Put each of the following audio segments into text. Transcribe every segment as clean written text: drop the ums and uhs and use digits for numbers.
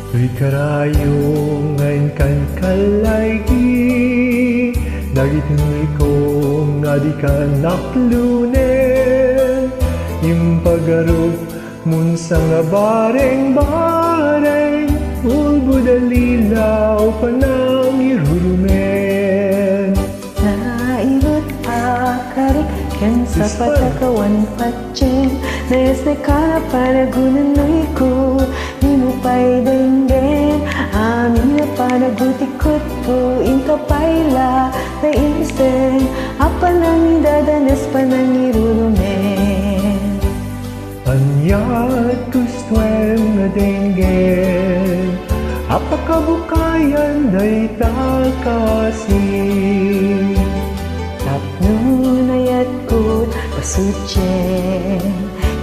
Tuy karayungan kan kalaygi, dagit ni ko nga di ka naklunen. Yung paggarog mun sa nga bareng-bareng, ulbo dalilaw pa nang irurumen. Nairot akarik ken sa patakawan patjen, nais na ka paragunan ko, di mo pa'y denggen. Amin na panagutikot ko, inka pa'yla na isen, apa nang idadanas pa nang irurumen. Anyat gustuem na denggen, apa kabukayan day takasi. Tapno nayat ko pasutjen,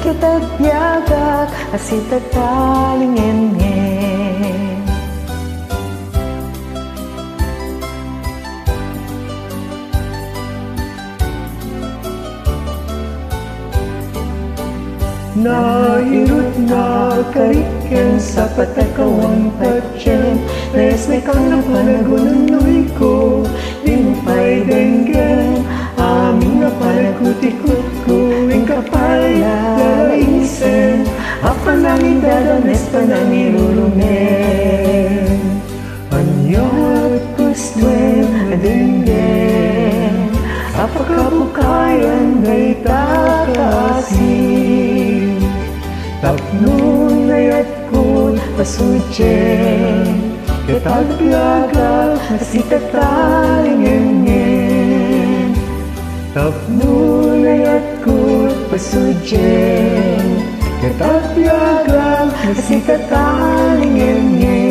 kita biagak asita talingen. Nairut na kariken sa patakawan patyen, nais na kang napanagunan ko, di mo pa'y denggen. Amin na panagutikot ko, ing kapay lalaisen, apa nang indadanes pa nang irurumen. Anyat gustuem na denggen, apa kabukayan day takasi. Tapno nayat ko pasutjen, kitag biagak asitatalingen. Tapno nayat ko pasutjen, kitag biagak asitatalingen.